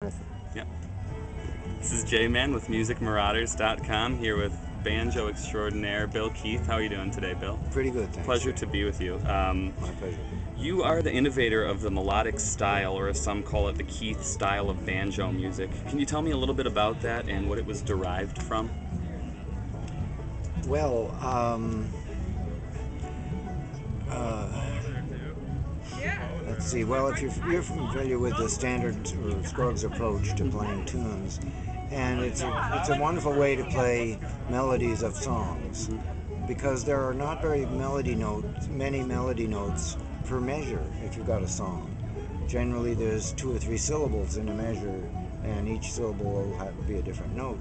Yep. This is J-Man with MusicMarauders.com here with banjo extraordinaire Bill Keith. How are you doing today, Bill? Pretty good, thanks. Pleasure to be with you. My pleasure. You are the innovator of the melodic style, or as some call it, the Keith style of banjo music. Can you tell me a little bit about that and what it was derived from? Well, let's see. Well, if you're familiar with the standard or Scruggs approach to playing tunes, and it's a wonderful way to play melodies of songs, because there are not many melody notes per measure if you've got a song. Generally, there's 2 or 3 syllables in a measure, and each syllable will have to be a different note.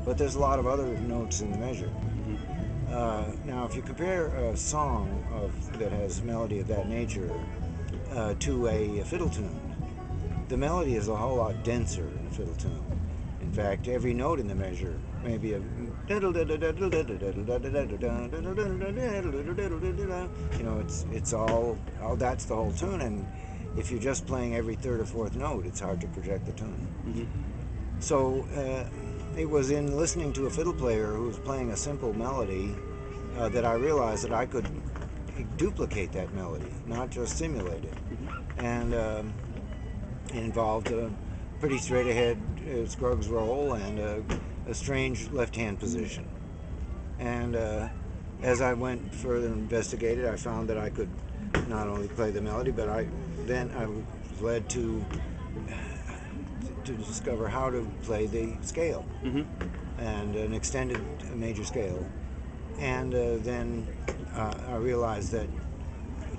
But there's a lot of other notes in the measure. Now, if you compare a song that has melody of that nature to a fiddle tune, the melody is a whole lot denser in a fiddle tune. In fact, every note in the measure may be a it's all that's the whole tune, and if you're just playing every 3rd or 4th note, it's hard to project the tune. So it was in listening to a fiddle player who was playing a simple melody that I realized that I could duplicate that melody, not just simulate it. And it involved a pretty straight ahead Scruggs roll and a strange left hand position. And as I went further and investigated, I found that I could not only play the melody, but I was led to discover how to play the scale and an extended major scale. And then I realized that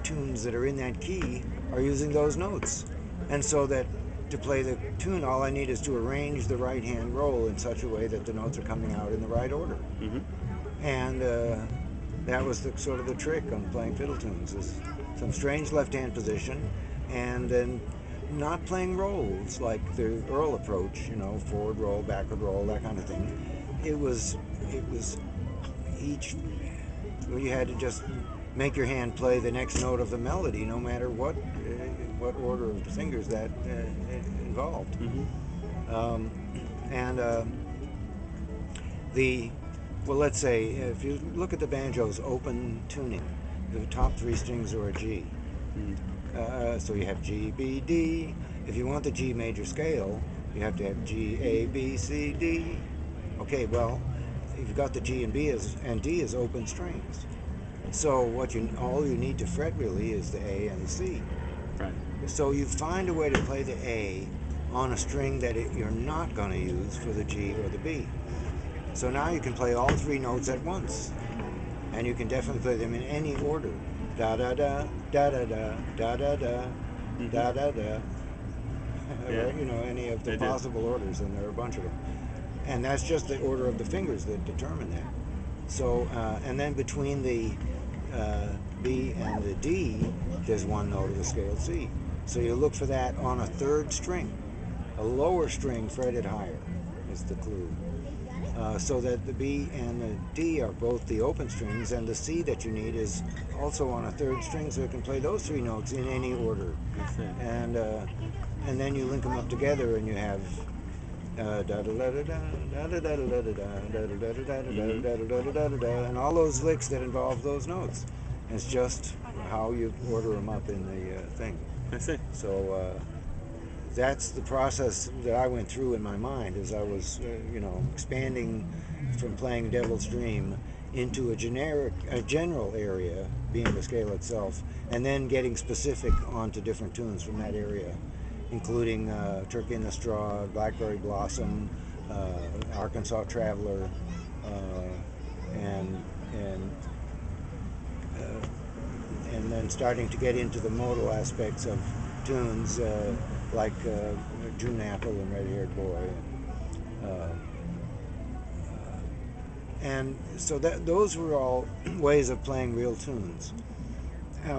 tunes that are in that key are using those notes, and so that to play the tune, all I need is to arrange the right hand roll in such a way that the notes are coming out in the right order. And that was sort of the trick on playing fiddle tunes, is some strange left hand position, and then not playing rolls like the Earl approach, forward roll, backward roll, that kind of thing. It was you had to just make your hand play the next note of the melody, no matter what order of the fingers that involved. Let's say if you look at the banjo's open tuning, the top 3 strings are a G. So you have G, B, D. If you want the G major scale, you have to have G, A, B, C, D. Okay, well, you've got the G and B and D as open strings. So all you need to fret really is the A and the C. Right. So you find a way to play the A on a string that you're not going to use for the G or the B. So now you can play all 3 notes at once, and you can definitely play them in any order. Da da da da da da da da da da da da. Any of the possible orders, and there are a bunch of them. And that's just the order of the fingers that determine that. So, and then between the B and the D, there's 1 note of the scale C. So you look for that on a 3rd string. A lower string fretted higher is the clue. So that the B and the D are both the open strings, and the C that you need is also on a 3rd string, so you can play those 3 notes in any order. And then you link them up together, and you have and all those licks that involve those notes. And it's just how you order them up in the thing. I see. So that's the process that I went through in my mind as I was, expanding from playing Devil's Dream into a general area, being the scale itself, and then getting specific onto different tunes from that area, including Turkey in the Straw, Blackberry Blossom, Arkansas Traveler, and then starting to get into the modal aspects of tunes like June Apple and Red-Haired Boy. And so those were all ways of playing real tunes.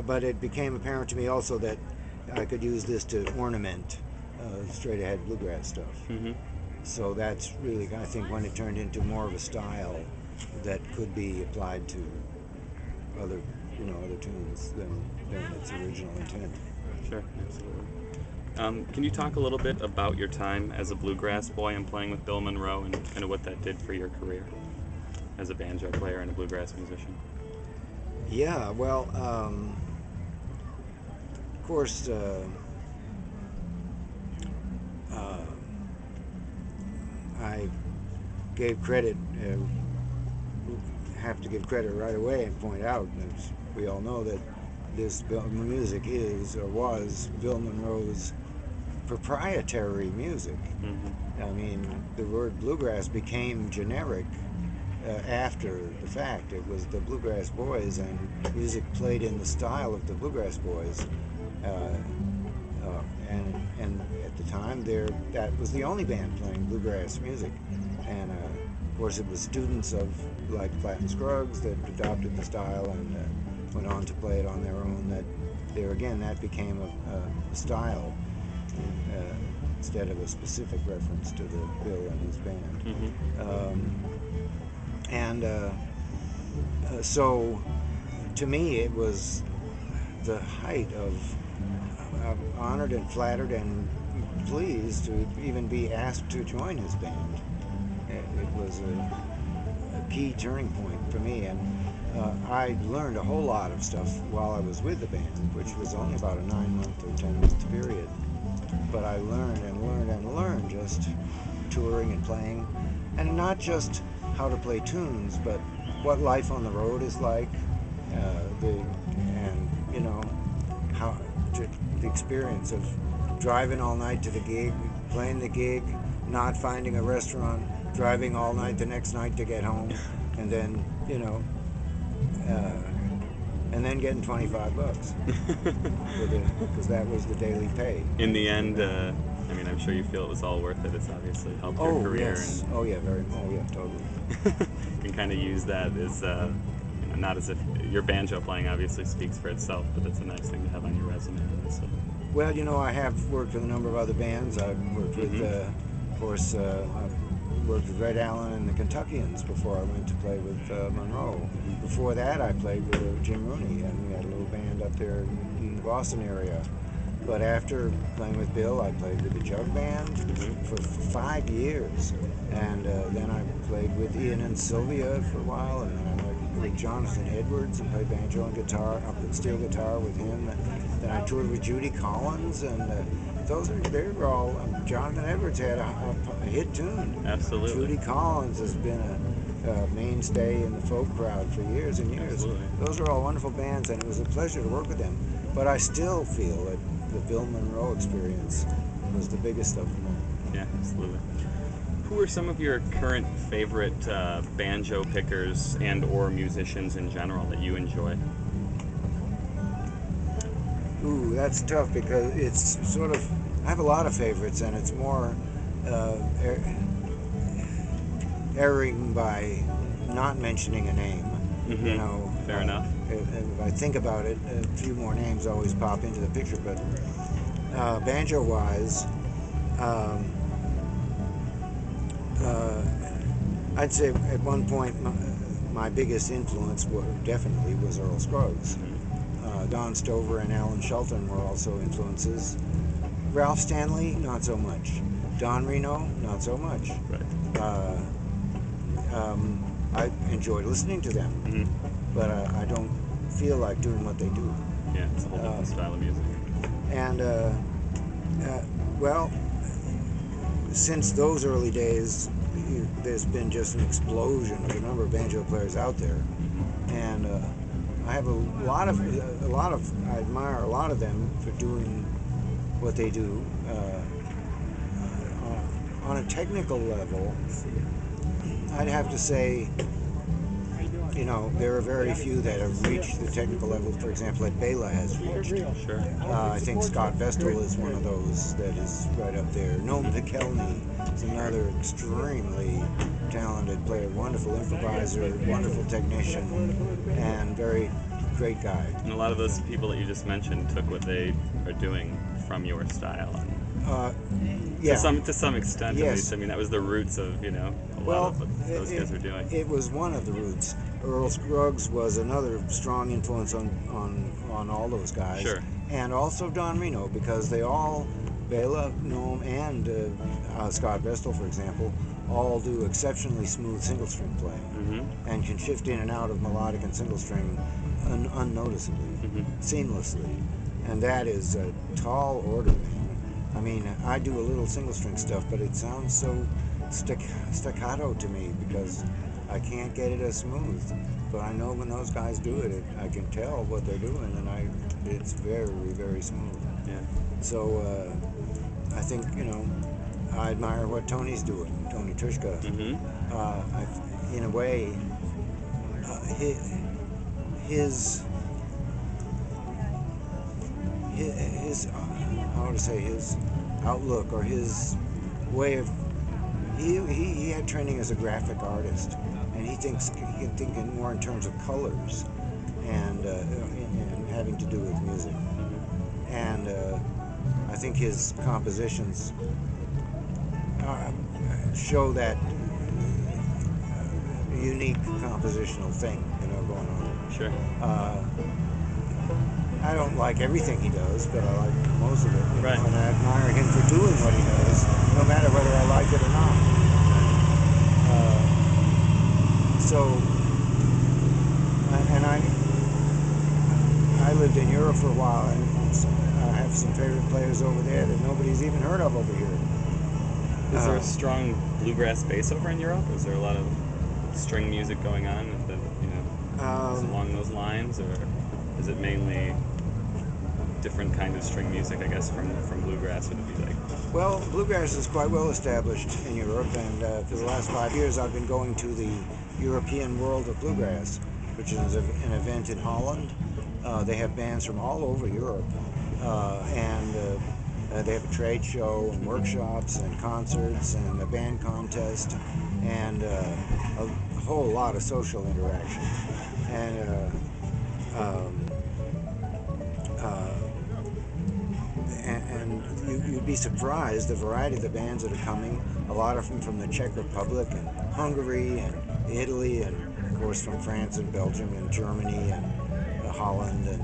But it became apparent to me also that I could use this to ornament straight-ahead bluegrass stuff. So that's really, I think, when it turned into more of a style that could be applied to other tunes than its original intent. Sure, absolutely. Can you talk a little bit about your time as a bluegrass boy and playing with Bill Monroe and kind of what that did for your career as a banjo player and a bluegrass musician? Yeah, well, of course, uh, I gave credit, have to give credit right away and point out, as we all know, that this music is or was Bill Monroe's proprietary music. Mm-hmm. I mean, the word bluegrass became generic after the fact. It was the Bluegrass Boys, and music played in the style of the Bluegrass Boys. Uh, and at the time, that was the only band playing bluegrass music. And of course, it was students of like Platt and Scruggs that adopted the style and went on to play it on their own. That became a style instead of a specific reference to the Bill and his band. Mm-hmm. So, to me, it was the height of honored and flattered and pleased to even be asked to join his band. It was a key turning point for me, and I learned a whole lot of stuff while I was with the band, which was only about a 9-month or 10-month period. But I learned and learned and learned just touring and playing, and not just how to play tunes, but what life on the road is like, and you know how the experience of driving all night to the gig, playing the gig, not finding a restaurant, driving all night the next night to get home, and then and then getting $25 because that was the daily pay. In the end, I mean, I'm sure you feel it was all worth it. It's obviously helped your career. Yes. Oh yeah, totally. You can kind of use that as, not as if your banjo playing obviously speaks for itself, but it's a nice thing to have on your resume. So. Well, I have worked with a number of other bands. I've worked with, of course, I worked with Red Allen and the Kentuckians before I went to play with Monroe. Before that, I played with Jim Rooney, and we had a little band up there in the Boston area. But after playing with Bill, I played with the Jug Band for 5 years. And then I played with Ian and Sylvia for a while, and then I went with Jonathan Edwards and played banjo and guitar, up and steel guitar with him. Then I toured with Judy Collins, and they were all, Jonathan Edwards had a hit tune. Absolutely. Judy Collins has been a mainstay in the folk crowd for years and years. Absolutely. Those are all wonderful bands, and it was a pleasure to work with them. But I still feel that the Bill Monroe experience was the biggest of them all. Yeah, absolutely. Who are some of your current favorite banjo pickers and or musicians in general that you enjoy? Ooh, that's tough because it's sort of, I have a lot of favorites, and it's more erring by not mentioning a name. Mm-hmm. Fair enough. If I think about it, a few more names always pop into the picture, but banjo-wise, I'd say at one point my biggest influence definitely was Earl Scruggs. Don Stover and Alan Shelton were also influences. Ralph Stanley, not so much. Don Reno, not so much. Right. I enjoyed listening to them, but I don't feel like doing what they do. Yeah, it's a whole different style of music. And, well, since those early days, there's been just an explosion of the number of banjo players out there. And I have I admire a lot of them for doing what they do. On a technical level, I'd have to say, there are very few that have reached the technical level, for example, that Bela has reached. Sure. I think Scott Vestal is one of those that is right up there. Noam Pikelny is another extremely talented player, wonderful improviser, wonderful technician, and very great guy. And a lot of those people that you just mentioned took what they are doing from your style. Yeah. To some extent, Yes. at least. I mean, that was the roots of, a lot of what those guys were doing. It was one of the roots. Earl Scruggs was another strong influence on all those guys. Sure. And also Don Reno, because they all Bela, Noam, and Scott Vestal, for example, all do exceptionally smooth single string playing Mm-hmm. and can shift in and out of melodic and single string unnoticeably, seamlessly. And that is a tall order, man. I mean, I do a little single string stuff, but it sounds so staccato to me because I can't get it as smooth. But I know when those guys do it, I can tell what they're doing, and it's very, very smooth. Yeah. So I think, I admire what Tony's doing, Tony Tushka. Mm-hmm. In a way, his how to say, his outlook or his way of he had training as a graphic artist, and he can think in more in terms of colors and having to do with music. And I think his compositions show that unique compositional thing, going on. Sure. I don't like everything he does, but I like most of it. Right. And I admire him for doing what he does, no matter whether I like it or not. And I lived in Europe for a while, and I have some favorite players over there that nobody's even heard of over here. Is there a strong bluegrass base over in Europe? Is there a lot of string music going on that, is along those lines, or is it mainly different kind of string music, I guess, from bluegrass, would it be like? Well, bluegrass is quite well established in Europe, and for the last 5 years I've been going to the European World of Bluegrass, which is an event in Holland. They have bands from all over Europe, and they have a trade show and workshops and concerts and a band contest and a whole lot of social interaction. And you'd be surprised the variety of the bands that are coming. A lot of them from the Czech Republic and Hungary and Italy, and of course from France and Belgium and Germany and Holland, and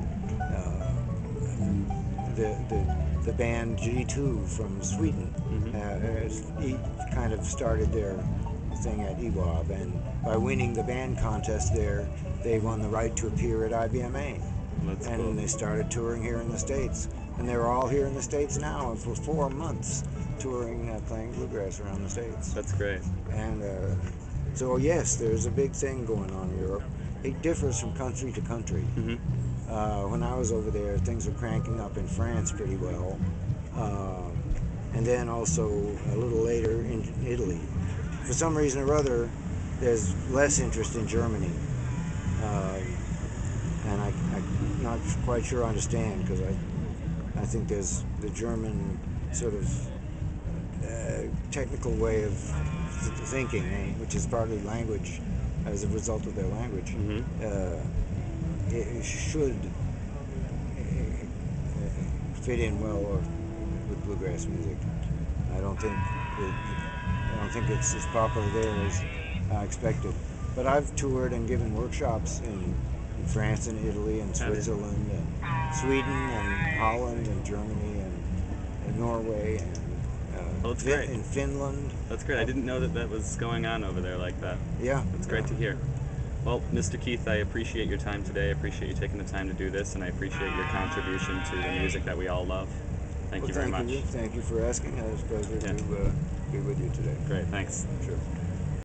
the band G2 from Sweden. Kind of started their thing at EWAB, and by winning the band contest there, they won the right to appear at IBMA. That's and cool. They started touring here in the States, and they're all here in the States now, and for 4 months touring, playing bluegrass around the States. That's great. And so yes, there's a big thing going on in Europe. It differs from country to country. When I was over there, things were cranking up in France pretty well, and then also a little later in Italy. For some reason or other, there's less interest in Germany, and I'm not quite sure I understand, because I think there's the German sort of technical way of thinking, which is partly language, as a result of their language. It should fit in well with bluegrass music. I don't think it's as popular there as I expected. But I've toured and given workshops in France and Italy and Switzerland and Sweden and Holland and Germany and Norway and in Finland. That's great. I didn't know that was going on over there like that. Yeah. That's great to hear. Well, Mr. Keith, I appreciate your time today. I appreciate you taking the time to do this, and I appreciate your contribution to the music that we all love. Thank you very much. Thank you for asking. It was a pleasure to be with you today. Great, thanks. Sure.